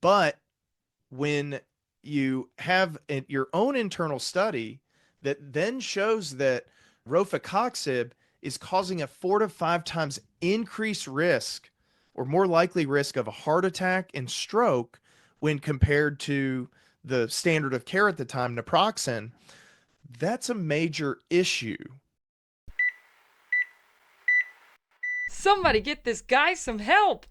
But when you have your own internal study that then shows that rofecoxib is causing a 4 to 5 times increased risk or more likely risk of a heart attack and stroke when compared to the standard of care at the time, naproxen, that's a major issue. Somebody get this guy some help!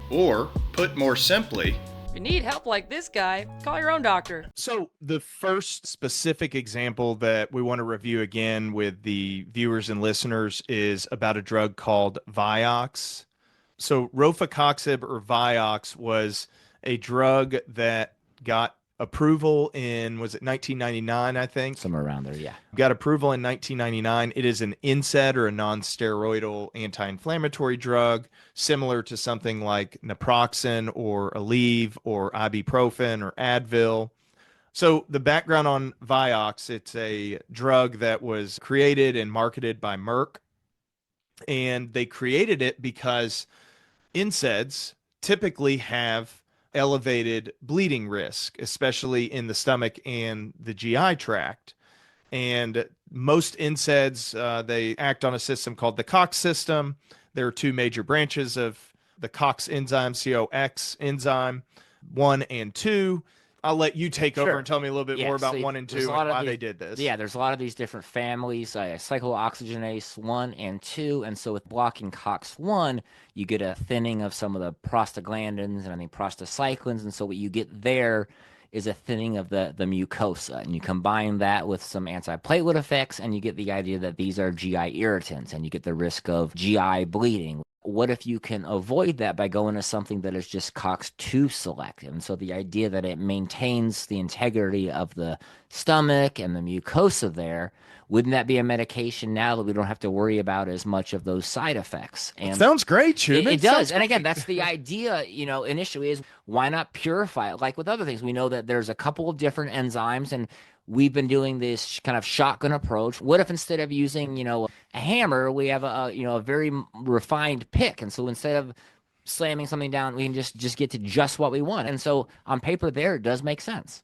Or, put more simply, If you need help like this guy, call your own doctor. so the first specific example that we want to review again with the viewers and listeners is about a drug called Vioxx. So rofecoxib or Vioxx was a drug that got approval in, was it 1999, I think? Somewhere around there, yeah. Got approval in 1999. It is an NSAID or a non-steroidal anti-inflammatory drug, similar to something like naproxen or Aleve or ibuprofen or Advil. So the background on Vioxx, it's a drug that was created and marketed by Merck, and they created it because NSAIDs typically have elevated bleeding risk, especially in the stomach and the GI tract. And most NSAIDs, they act on a system called the COX system. There are two major branches of the COX enzyme, COX enzyme, 1 and 2. I'll let you take over and tell me a little bit more about 1 and 2 and why they did this. Yeah, there's a lot of these different families, cyclooxygenase 1 and 2. And so with blocking COX-1, you get a thinning of some of the prostaglandins and I think prostacyclins. And so what you get there is a thinning of the mucosa. And you combine that with some antiplatelet effects, and you get the idea that these are GI irritants, and you get the risk of GI bleeding. What if you can avoid that by going to something that is just COX-2 selective? And so the idea that it maintains the integrity of the stomach and the mucosa there, wouldn't that be a medication now that we don't have to worry about as much of those side effects? And sounds great, Shuman. It does. And again, that's the idea, initially is why not purify it? Like with other things, we know that there's a couple of different enzymes, and we've been doing this kind of shotgun approach. What if instead of using, a hammer, we have a very refined pick? And so instead of slamming something down, we can just get to just what we want. And so on paper there, it does make sense.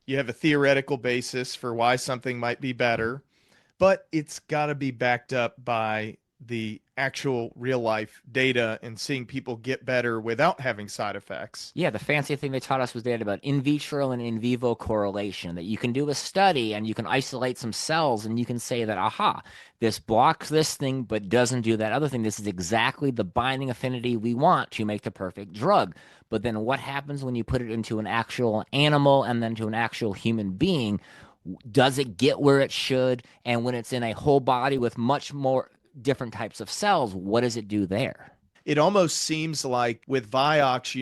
You have a theoretical basis for why something might be better, but it's got to be backed up by the actual real life data and seeing people get better without having side effects. Yeah, the fancy thing they taught us was data about in vitro and in vivo correlation, that you can do a study and you can isolate some cells and you can say that, aha, this blocks this thing but doesn't do that other thing. This is exactly the binding affinity we want to make the perfect drug. But then what happens when you put it into an actual animal and then to an actual human being? Does it get where it should? And when it's in a whole body with much more different types of cells, what does it do there? It almost seems like with Vioxx,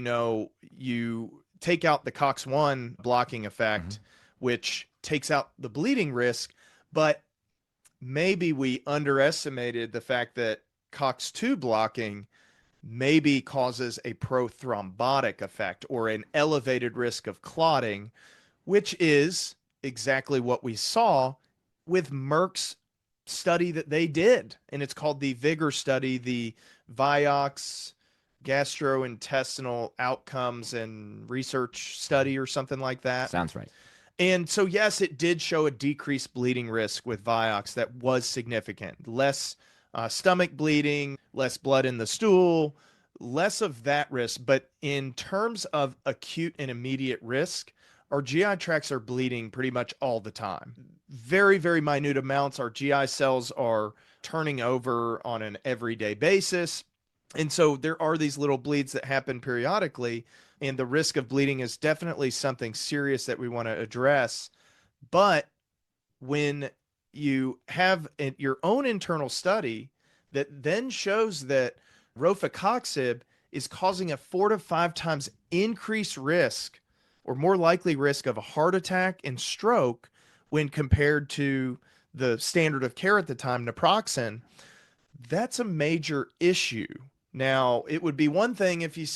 you take out the COX-1 blocking effect, which takes out the bleeding risk, but maybe we underestimated the fact that COX-2 blocking maybe causes a prothrombotic effect or an elevated risk of clotting, which is exactly what we saw with Merck's study that they did. And it's called the Vigor study, the Vioxx gastrointestinal outcomes and research study or something like that. Sounds right. And so, yes, it did show a decreased bleeding risk with Vioxx that was significant. Less stomach bleeding, less blood in the stool, less of that risk. But in terms of acute and immediate risk, our GI tracts are bleeding pretty much all the time. Very, very minute amounts. Our GI cells are turning over on an everyday basis. And so there are these little bleeds that happen periodically, and the risk of bleeding is definitely something serious that we want to address. But when you have your own internal study that then shows that rofecoxib is causing a 4 to 5 times increased risk or more likely risk of a heart attack and stroke when compared to the standard of care at the time, naproxen, that's a major issue. Now, it would be one thing if you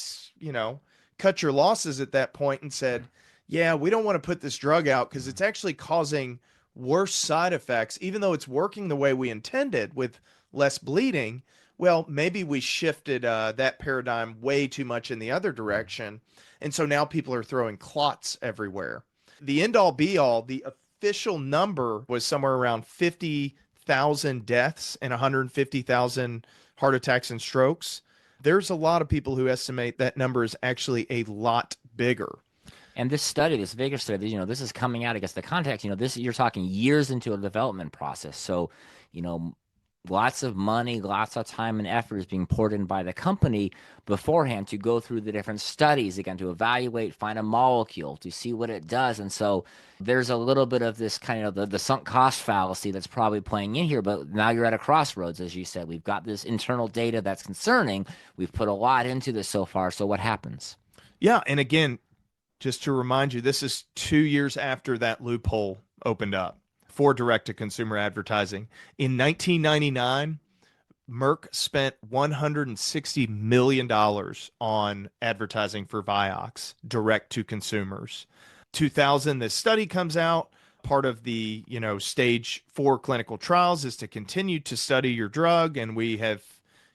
cut your losses at that point and said, yeah, we don't want to put this drug out because it's actually causing worse side effects, even though it's working the way we intended with less bleeding. Well, maybe we shifted that paradigm way too much in the other direction. And so now people are throwing clots everywhere. The end all be all, the official number was somewhere around 50,000 deaths and 150,000 heart attacks and strokes. There's a lot of people who estimate that number is actually a lot bigger. And this study, this Vegas study, this is coming out against the context, this you're talking years into a development process. So, you know, lots of money, lots of time and effort is being poured in by the company beforehand to go through the different studies, again, to evaluate, find a molecule, to see what it does. And so there's a little bit of this kind of the sunk cost fallacy that's probably playing in here. But now you're at a crossroads, as you said. We've got this internal data that's concerning. We've put a lot into this so far. So what happens? Yeah. And again, just to remind you, this is 2 years after that loophole opened up for direct-to-consumer advertising. In 1999, Merck spent $160 million on advertising for Vioxx direct to consumers. 2000, this study comes out. Part of the, stage 4 clinical trials is to continue to study your drug. And we have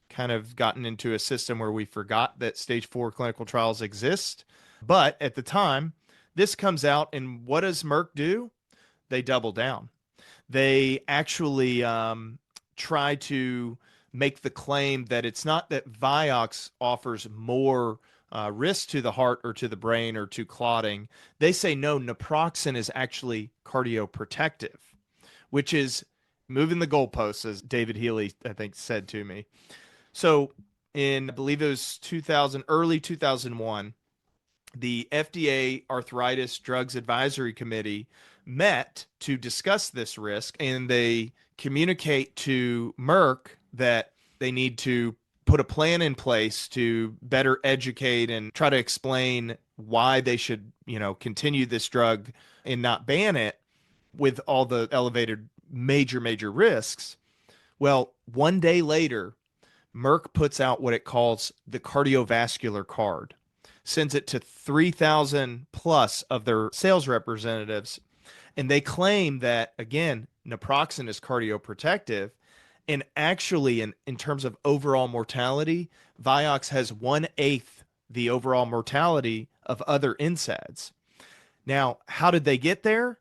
kind of gotten into a system where we forgot that stage 4 clinical trials exist. But at the time, this comes out, and what does Merck do? They double down. They actually try to make the claim that it's not that Vioxx offers more risk to the heart or to the brain or to clotting. They say no, naproxen is actually cardioprotective, which is moving the goalposts, as David Healy, I think, said to me. So in, I believe it was early 2001, the FDA Arthritis Drugs Advisory Committee met to discuss this risk, and they communicate to Merck that they need to put a plan in place to better educate and try to explain why they should, continue this drug and not ban it with all the elevated major risks. Well, one day later, Merck puts out what it calls the cardiovascular card, sends it to 3,000 plus of their sales representatives. And they claim that, again, naproxen is cardioprotective. And actually, in terms of overall mortality, Vioxx has 1/8 the overall mortality of other NSAIDs. Now, how did they get there?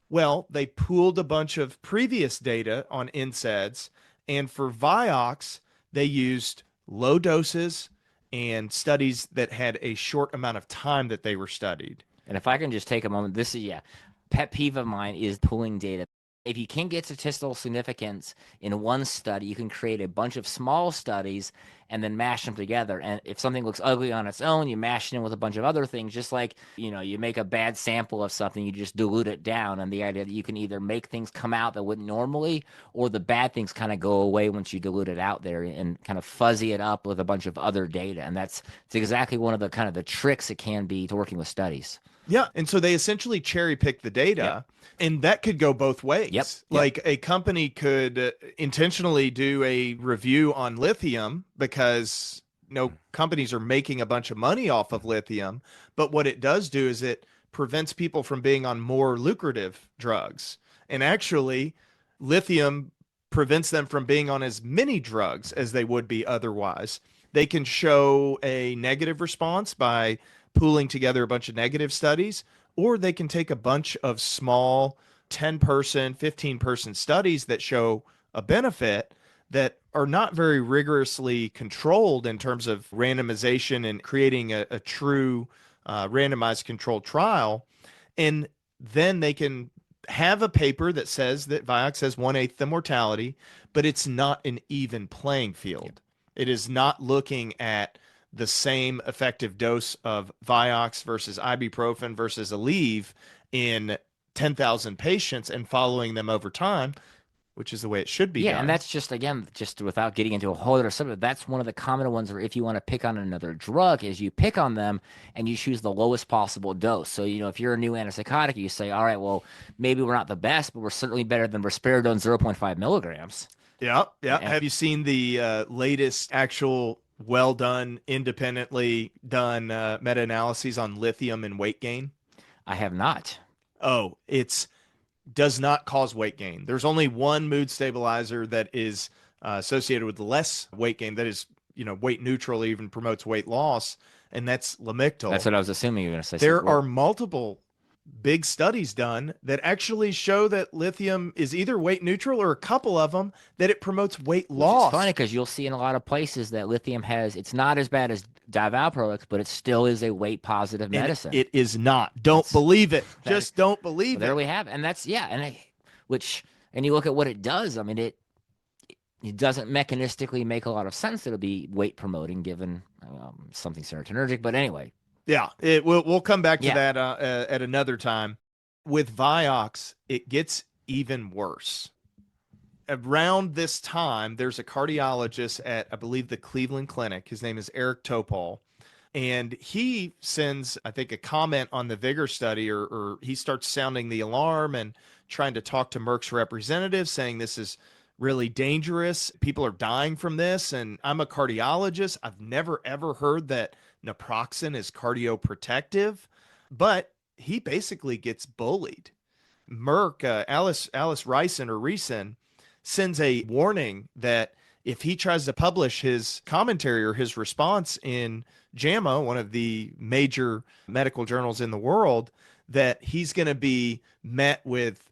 Well, they pooled a bunch of previous data on NSAIDs. And for Vioxx, they used low doses and studies that had a short amount of time that they were studied. And if I can just take a moment, this is, pet peeve of mine is pooling data. If you can't get statistical significance in one study, you can create a bunch of small studies and then mash them together. And if something looks ugly on its own, you mash it in with a bunch of other things, just like, you make a bad sample of something, you just dilute it down. And the idea that you can either make things come out that wouldn't normally, or the bad things kind of go away once you dilute it out there and kind of fuzzy it up with a bunch of other data. And it's exactly one of the kind of the tricks it can be to working with studies. Yeah. And so they essentially cherry pick the data. Yep. And that could go both ways. Yep. Like a company could intentionally do a review on lithium because companies are making a bunch of money off of lithium. But what it does do is it prevents people from being on more lucrative drugs. And actually, lithium prevents them from being on as many drugs as they would be otherwise. They can show a negative response by pooling together a bunch of negative studies, or they can take a bunch of small 10-person, 15-person studies that show a benefit that are not very rigorously controlled in terms of randomization and creating a true randomized controlled trial. And then they can have a paper that says that Vioxx has 1/8 the mortality, but it's not an even playing field. Yep. It is not looking at the same effective dose of Vioxx versus ibuprofen versus Aleve in 10,000 patients and following them over time, which is the way it should be done. And that's just, again, just without getting into a whole other subject, that's one of the common ones where if you want to pick on another drug is you pick on them and you choose the lowest possible dose. So, if you're a new antipsychotic, you say, all right, well, maybe we're not the best, but we're certainly better than risperidone 0.5 milligrams. Yeah. Have you seen the latest actual well-done, independently done meta-analyses on lithium and weight gain? I have not. Oh, it's does not cause weight gain. There's only one mood stabilizer that is associated with less weight gain, that is, weight neutral, even promotes weight loss, and that's That's Lamictal. what I was assuming you were going to say. So, There well, are multiple big studies done that actually show that lithium is either weight neutral, or a couple of them that it promotes weight which is funny loss. because you'll see in a lot of places that lithium it's not as bad as divalproex, but it still is a weight positive And medicine. it is not. Don't That's believe it. that. Just don't Well, believe there it. we have, and that's yeah, and you look at what it does. I mean, it doesn't mechanistically make a lot of sense that it'll be weight promoting given something serotonergic. But anyway, Yeah, we'll come back to yeah, that at another time. With Vioxx, it gets even worse. Around this time, there's a cardiologist at, I believe, the Cleveland Clinic. His name is Eric Topol. And he sends, I think, a comment on the Vigor study, or he starts sounding the alarm and trying to talk to Merck's representative, saying this is really dangerous. People are dying from this. And I'm a cardiologist. I've never, ever heard that naproxen is cardioprotective. But he basically gets bullied. Merck, Alice Reisen sends a warning that if he tries to publish his commentary or his response in JAMA, one of the major medical journals in the world, that he's going to be met with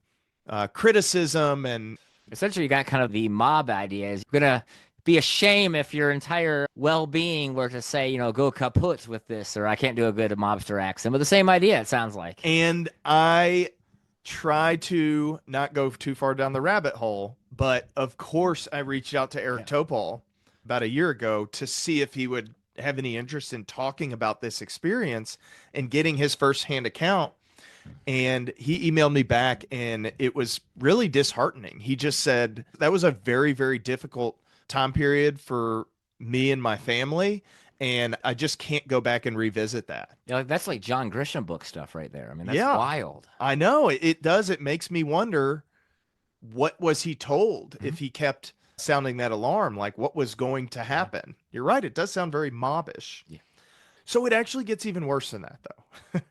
criticism. And essentially you got kind of the mob idea. Is gonna be a shame if your entire well-being were to say, go kaput with this, or I can't do a good mobster accent, but the same idea. It sounds like. and I try to not go too far down the rabbit hole, but of course I reached out to Eric Topol about a year ago to see if he would have any interest in talking about this experience and getting his firsthand account. And he emailed me back, and it was really disheartening. He just said that was a very, very difficult time period for me and my family, and I just can't go back and revisit that. That's like John Grisham book stuff right there. I mean, that's Yeah, wild. I know it does. It makes me wonder, what was he told if he kept sounding that alarm? Like, what was going to happen? You're right. It does sound very mobbish. Yeah. So it actually gets even worse than that, though.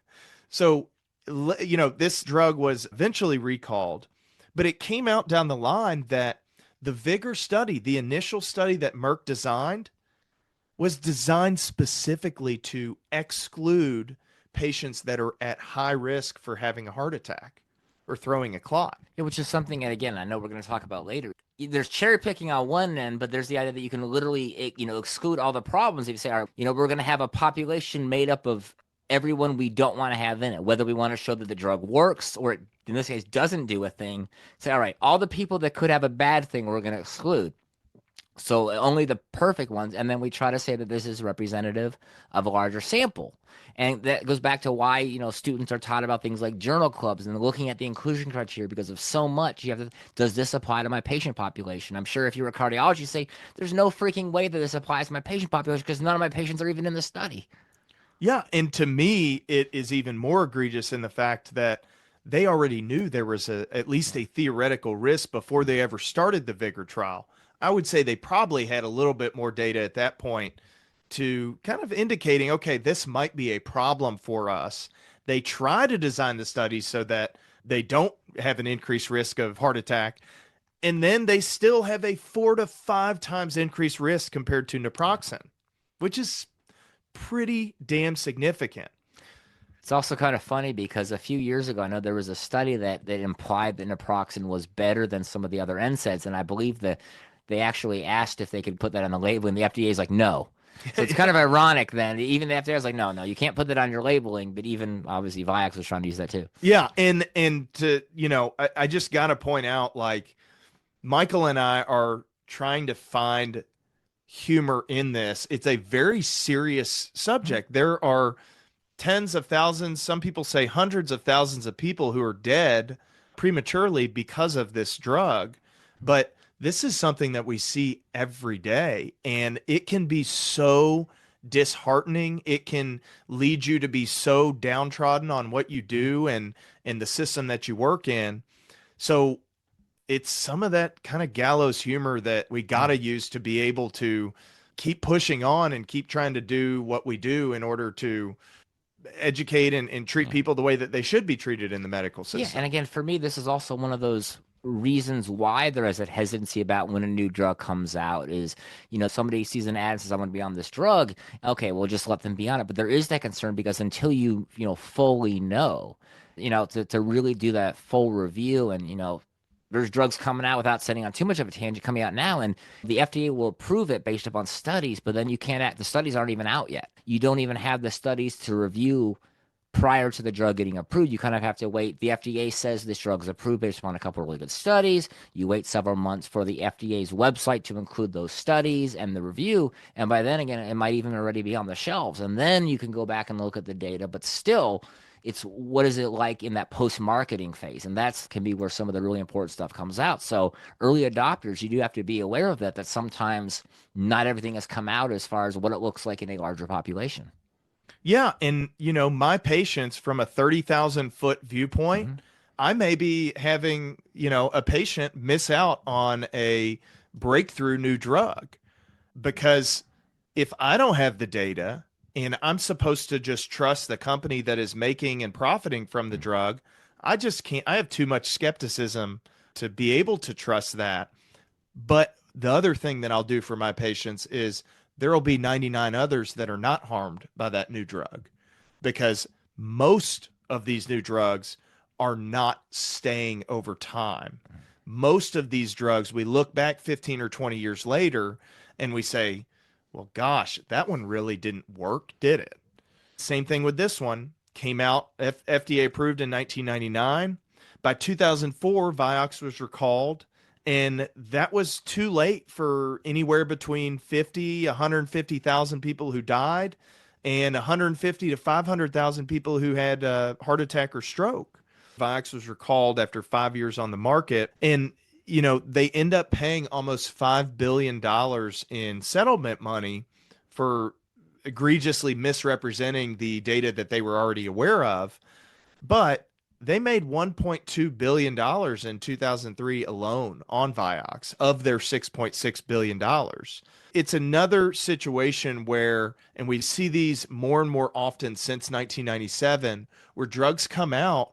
So, this drug was eventually recalled, but it came out down the line that the Vigor study, the initial study that Merck designed, was designed specifically to exclude patients that are at high risk for having a heart attack or throwing a clot. Yeah, which is something, and again, I know we're going to talk about later. There's cherry picking on one end, but there's the idea that you can literally, exclude all the problems. If you say, all right, we're going to have a population made up of everyone we don't want to have in it, whether we want to show that the drug works or it, in this case, doesn't do a thing. Say, all right, all the people that could have a bad thing, we're going to exclude. So only the perfect ones. And then we try to say that this is representative of a larger sample. And that goes back to why, students are taught about things like journal clubs and looking at the inclusion criteria, because of so much. You have to, does this apply to my patient population? I'm sure if you're a cardiologist, you say, there's no freaking way that this applies to my patient population because none of my patients are even in the study. Yeah. And to me, it is even more egregious in the fact that they already knew there was at least a theoretical risk before they ever started the Vigor trial. I would say they probably had a little bit more data at that point to kind of indicating, okay, this might be a problem for us. They try to design the studies so that they don't have an increased risk of heart attack. And then they still have a 4 to 5 times increased risk compared to naproxen, which is pretty damn significant. It's also kind of funny because a few years ago, I know there was a study that implied that naproxen was better than some of the other NSAIDs. And I believe that they actually asked if they could put that on the label, and the FDA is like, no. So it's kind of ironic then. Even the FDA is like, no, you can't put that on your labeling. But even obviously Vioxx was trying to use that too. Yeah. And to, I just got to point out, like, Michael and I are trying to find humor in this. It's a very serious subject. There are tens of thousands, some people say hundreds of thousands of people who are dead prematurely because of this drug. But this is something that we see every day, and it can be so disheartening. It can lead you to be so downtrodden on what you do and the system that you work in. So it's some of that kind of gallows humor that we got to use to be able to keep pushing on and keep trying to do what we do in order to educate and treat people the way that they should be treated in the medical Yeah, system. and again, for me, this is also one of those reasons why there is a hesitancy about when a new drug comes out is, somebody sees an ad and says, I'm going to be on this drug. Okay, we'll just let them be on it. But there is that concern because until fully know, to really do that full review and, there's drugs coming out without setting on too much of a tangent coming out now, and the FDA will approve it based upon studies, but then you can't act. The studies aren't even out yet. You don't even have the studies to review prior to the drug getting approved. You kind of have to wait. The FDA says this drug is approved based upon a couple of really good studies. You wait several months for the FDA's website to include those studies and the review. And by then, again, it might even already be on the shelves. And then you can go back and look at the data. But still, it's what is it like in that post-marketing phase? And that can be where some of the really important stuff comes out. So early adopters, you do have to be aware of that sometimes not everything has come out as far as what it looks like in a larger population. Yeah, and my patients from a 30,000-foot viewpoint, Mm-hmm. I may be having, a patient miss out on a breakthrough new drug because if I don't have the data and I'm supposed to just trust the company that is making and profiting from the drug, I just can't. I have too much skepticism to be able to trust that. But the other thing that I'll do for my patients is there will be 99 others that are not harmed by that new drug because most of these new drugs are not staying over time. Most of these drugs, we look back 15 or 20 years later and we say, well, gosh, that one really didn't work, did it? Same thing with this one. Came out FDA approved in 1999. By 2004, Vioxx was recalled, and that was too late for anywhere between 50, 150,000 people who died, and 150 to 500,000 people who had a heart attack or stroke. Vioxx was recalled after 5 years on the market, and they end up paying almost $5 billion in settlement money for egregiously misrepresenting the data that they were already aware of. But they made $1.2 billion in 2003 alone on Vioxx of their $6.6 billion. It's another situation where, and we see these more and more often since 1997, where drugs come out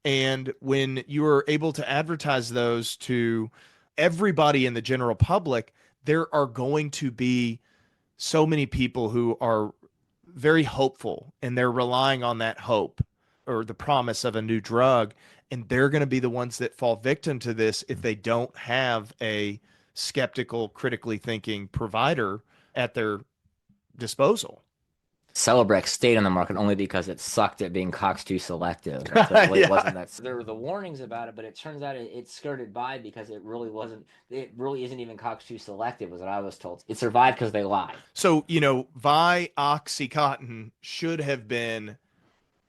and when you are able to advertise those to everybody in the general public, there are going to be so many people who are very hopeful and they're relying on that hope or the promise of a new drug. And they're going to be the ones that fall victim to this if they don't have a skeptical, critically thinking provider at their disposal. Celebrex stayed on the market only because it sucked at being COX-2 selective. It really Yeah. wasn't that. So there were the warnings about it, but it turns out it skirted by because it really wasn't. It really isn't even COX-2 selective, was what I was told. It survived because they lied. So, Vioxycontin should have been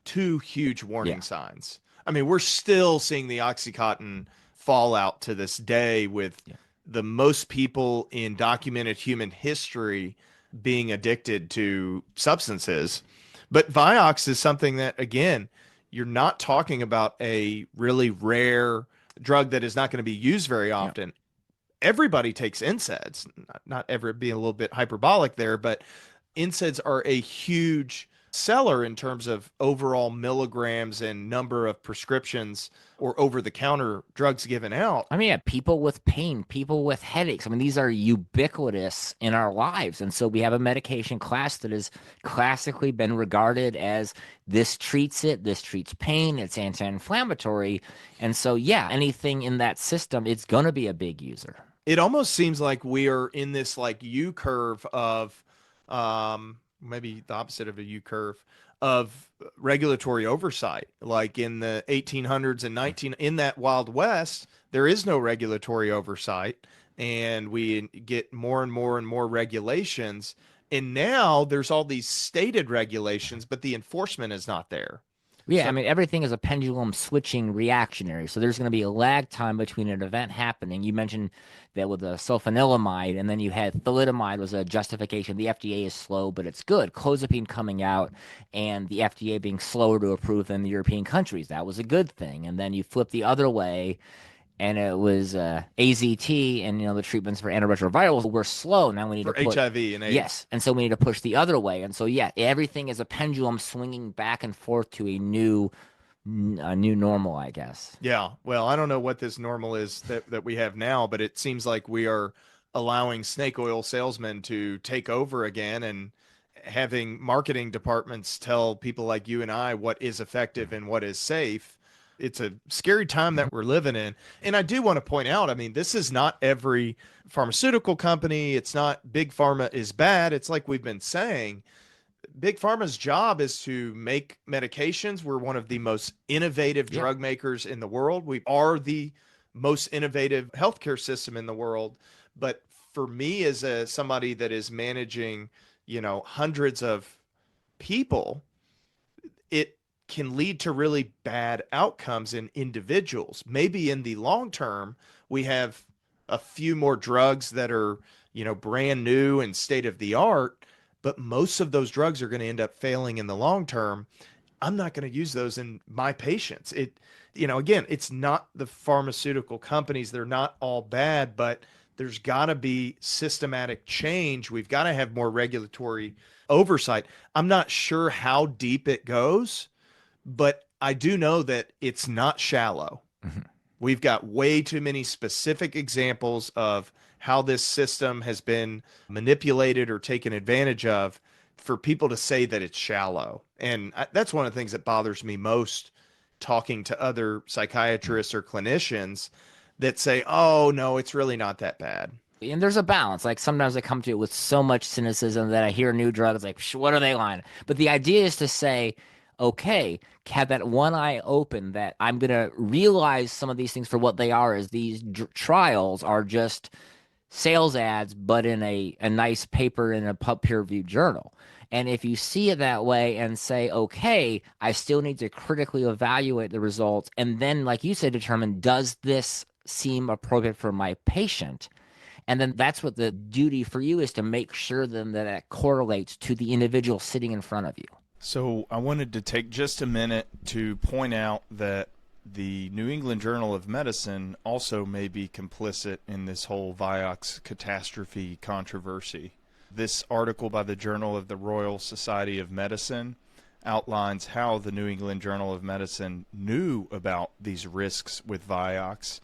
two huge warning Yeah. signs. I mean, we're still seeing the Oxycontin fallout to this day with the most people in documented human history being addicted to substances. But Vioxx is something that, again, you're not talking about a really rare drug that is not going to be used very often. Everybody takes NSAIDs, not ever being a little bit hyperbolic there, but NSAIDs are a huge seller in terms of overall milligrams and number of prescriptions or over-the-counter drugs given out. I mean, yeah, people with pain, people with headaches. I mean, these are ubiquitous in our lives. And so we have a medication class that has classically been regarded as this treats it, this treats pain, it's anti-inflammatory. And so, yeah, anything in that system, it's going to be a big user. It almost seems like we are in this like U curve of maybe the opposite of a U curve of regulatory oversight. Like in the 1800s and in that Wild West, there is no regulatory oversight, and we get more and more and more regulations. And now there's all these stated regulations, but the enforcement is not there. Yeah, So I mean, everything is a pendulum switching reactionary. So there's going to be a lag time between an event happening. You mentioned that with the sulfanilamide, and then you had thalidomide was a justification. The FDA is slow, but it's good. Clozapine coming out and the FDA being slower to approve than the European countries. That was a good thing. And then you flip the other way and it was AZT, and the treatments for antiretrovirals were slow. Now we need to For put HIV and AIDS. yes, and so we need to push the other way. And so yeah, everything is a pendulum swinging back and forth to a new normal, I guess. Yeah. Well, I don't know what this normal is that we have now, but it seems like we are allowing snake oil salesmen to take over again and having marketing departments tell people like you and I what is effective and what is safe. It's a scary time that we're living in. And I do want to point out, I mean, this is not every pharmaceutical company. It's not big pharma is bad. It's like we've been saying, big pharma's job is to make medications. We're one of the most innovative Yeah. drug makers in the world. We are the most innovative healthcare system in the world. But for me, as somebody that is managing, hundreds of people, it can lead to really bad outcomes in individuals. Maybe in the long term, we have a few more drugs that are, brand new and state of the art, but most of those drugs are going to end up failing in the long term. I'm not going to use those in my patients. Again, it's not the pharmaceutical companies. They're not all bad, but there's got to be systematic change. We've got to have more regulatory oversight. I'm not sure how deep it goes, but I do know that it's not shallow. Mhm. We've got way too many specific examples of how this system has been manipulated or taken advantage of for people to say that it's shallow. And that's one of the things that bothers me most talking to other psychiatrists or clinicians that say, oh, no, it's really not that bad. And there's a balance. Like sometimes I come to it with so much cynicism that I hear new drugs, like, what are they lying? But the idea is to say, okay, have that one eye open that I'm going to realize some of these things for what they are, is these trials are just sales ads, but in a nice paper in a peer-reviewed journal. And if you see it that way and say, okay, I still need to critically evaluate the results, and then, like you said, determine, does this seem appropriate for my patient? And then that's what the duty for you is, to make sure then that it correlates to the individual sitting in front of you. So I wanted to take just a minute to point out that the New England Journal of Medicine also may be complicit in this whole Vioxx catastrophe controversy. This article by the Journal of the Royal Society of Medicine outlines how the New England Journal of Medicine knew about these risks with Vioxx,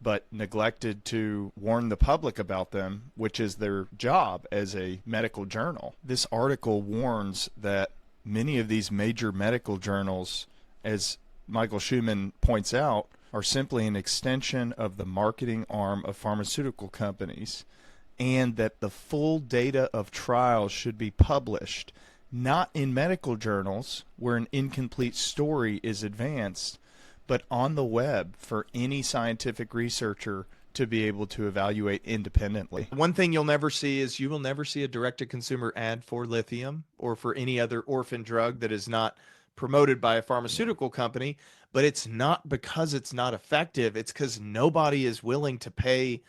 but neglected to warn the public about them, which is their job as a medical journal. This article warns that many of these major medical journals, as Michael Shuman points out, are simply an extension of the marketing arm of pharmaceutical companies, and that the full data of trials should be published, not in medical journals where an incomplete story is advanced, but on the web for any scientific researcher to be able to evaluate independently. One thing you'll never see is you will never see a direct-to-consumer ad for lithium or for any other orphan drug that is not promoted by a pharmaceutical company. But it's not because it's not effective. It's because nobody is willing to pay,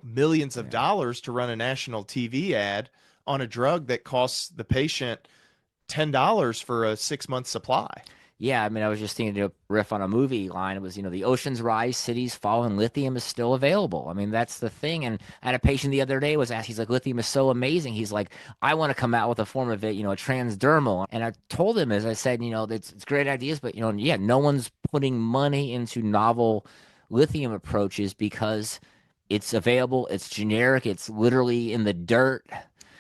millions of dollars to run a national TV ad on a drug that costs the patient $10 for a 6-month supply. Yeah, I mean, I was just thinking to riff on a movie line. It was, the oceans rise, cities fall, and lithium is still available. I mean, that's the thing. And I had a patient the other day was asked, he's like, lithium is so amazing. He's like, I want to come out with a form of it, a transdermal. And I told him, as I said, it's great ideas, but, yeah, no one's putting money into novel lithium approaches because it's available, it's generic, it's literally in the dirt.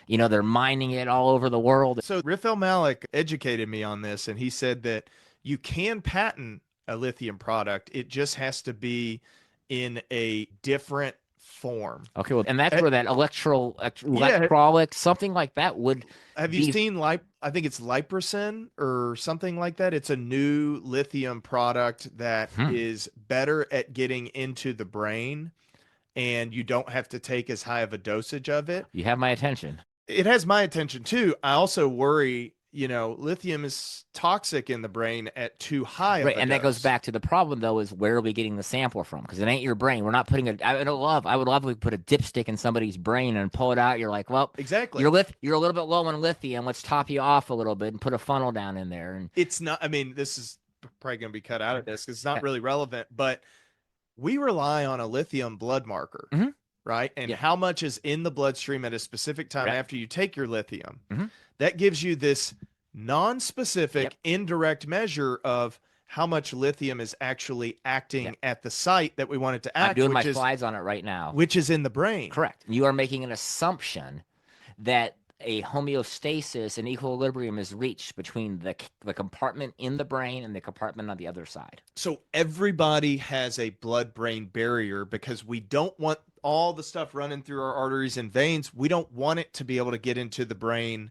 They're mining it all over the world. So Rifel Malik educated me on this, and he said that you can patent a lithium product. It just has to be in a different form. Okay, well, and that's where that electrolyte, something like that would. Have you seen I think it's Liprocin or something like that. It's a new lithium product that is better at getting into the brain, and you don't have to take as high of a dosage of it. You have my attention. It has my attention too. I also worry, lithium is toxic in the brain at too high of a And that dose. goes back to the problem, though, is where are we getting the sample from? Because it ain't your brain. We're not putting I would love if we put a dipstick in somebody's brain and pull it out. You're like, well, exactly. You're a little bit low on lithium. Let's top you off a little bit and put a funnel down in there. And it's not. I mean, this is probably going to be cut out of this because it's not really relevant. But we rely on a lithium blood marker, Mhm. right? And Yeah. how much is in the bloodstream at a specific time Right. after you take your lithium. Mhm. That gives you this non-specific, Yep. indirect measure of how much lithium is actually acting Yep. at the site that we want it to I'm act, doing my slides on it right now. which is in the brain. Correct. You are making an assumption that a homeostasis and equilibrium is reached between the compartment in the brain and the compartment on the other side. So everybody has a blood-brain barrier because we don't want all the stuff running through our arteries and veins. We don't want it to be able to get into the brain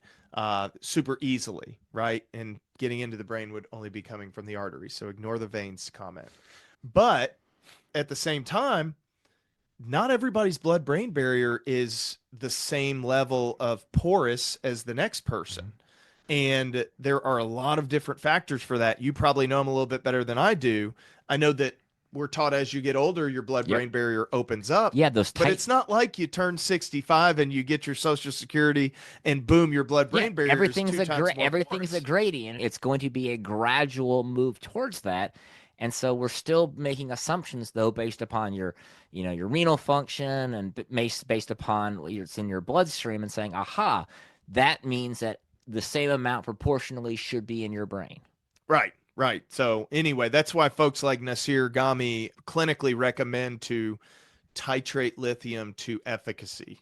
super easily, right? And getting into the brain would only be coming from the arteries. So ignore the veins comment. But at the same time, not everybody's blood-brain barrier is the same level of porous as the next person. And there are a lot of different factors for that. You probably know them a little bit better than I do. I know that we're taught as you get older, your blood-brain barrier opens up. Yeah, those But it's not like you turn 65 and you get your Social Security and boom, your blood-brain barrier everything's is 2 times more everything's a porous. gradient. It's going to be a gradual move towards that. And so we're still making assumptions, though, based upon your renal function and based upon what's in your bloodstream, and saying, aha, that means that the same amount proportionally should be in your brain. Right, right. So anyway, that's why folks like Nasir Gami clinically recommend to titrate lithium to efficacy.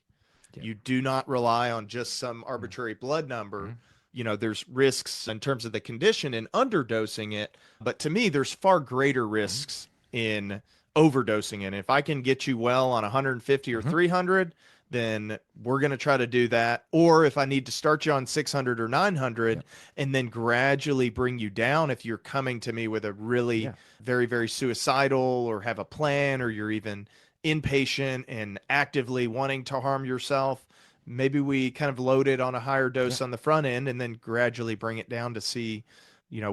Yeah. You do not rely on just some arbitrary blood number. There's risks in terms of the condition in underdosing it, but to me, there's far greater risks in overdosing it. If I can get you well on 150 or 300, then we're going to try to do that. Or if I need to start you on 600 or 900 and then gradually bring you down, if you're coming to me with a really very, very suicidal or have a plan, or you're even inpatient and actively wanting to harm yourself, maybe we kind of load it on a higher dose on the front end and then gradually bring it down to see,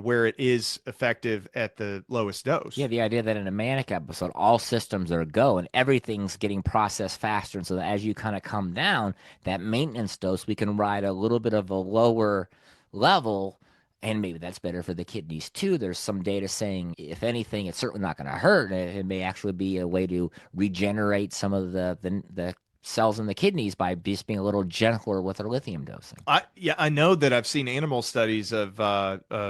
where it is effective at the lowest dose. Yeah, the idea that in a manic episode, all systems are go and everything's getting processed faster. And so that as you kind of come down, that maintenance dose, we can ride a little bit of a lower level. And maybe that's better for the kidneys too. There's some data saying, if anything, it's certainly not going to hurt. It may actually be a way to regenerate some of the cells in the kidneys by just being a little gentler with our lithium dosing. I know that I've seen animal studies of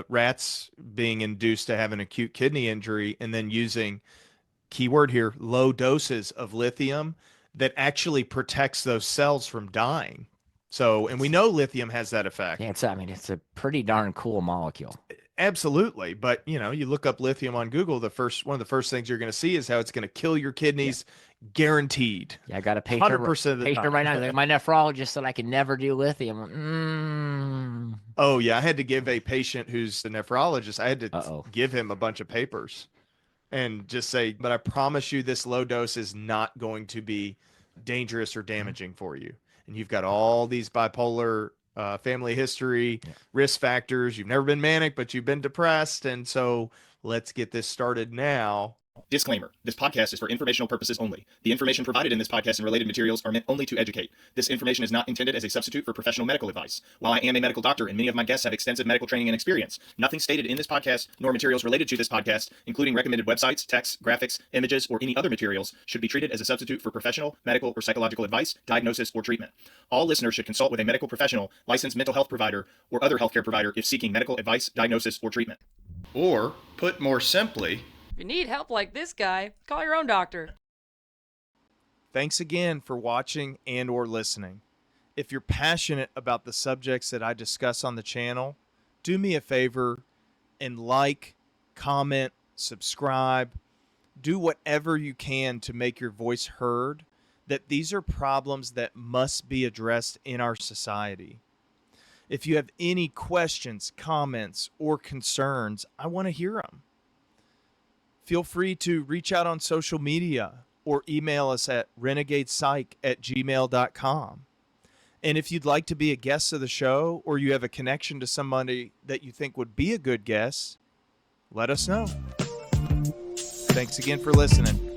rats being induced to have an acute kidney injury and then using, keyword here, low doses of lithium that actually protects those cells from dying. So, and we know lithium has that effect. Yeah, it's a pretty darn cool molecule. Absolutely. But, you look up lithium on Google, one of the first things you're going to see is how it's going to kill your kidneys, guaranteed. Yeah, I got a patient 100% of the time. right now. My nephrologist said I could never do lithium. Oh, yeah. I had to give a patient who's a nephrologist, I had to give him a bunch of papers and just say, but I promise you this low dose is not going to be dangerous or damaging for you. And you've got all these bipolar family history, risk factors. You've never been manic, but you've been depressed. And so let's get this started now. Disclaimer. This podcast is for informational purposes only. The information provided in this podcast and related materials are meant only to educate. This information is not intended as a substitute for professional medical advice. While I am a medical doctor and many of my guests have extensive medical training and experience, nothing stated in this podcast nor materials related to this podcast, including recommended websites, texts, graphics, images, or any other materials, should be treated as a substitute for professional, medical, or psychological advice, diagnosis, or treatment. All listeners should consult with a medical professional, licensed mental health provider, or other healthcare provider if seeking medical advice, diagnosis, or treatment. Or, put more simply, If you need help like this guy, call your own doctor. thanks again for watching and or listening. If you're passionate about the subjects that I discuss on the channel, do me a favor and like, comment, subscribe, do whatever you can to make your voice heard, that these are problems that must be addressed in our society. If you have any questions, comments, or concerns, I want to hear them. Feel free to reach out on social media or email us at renegadepsych@gmail.com. And if you'd like to be a guest of the show, or you have a connection to somebody that you think would be a good guest, let us know. Thanks again for listening.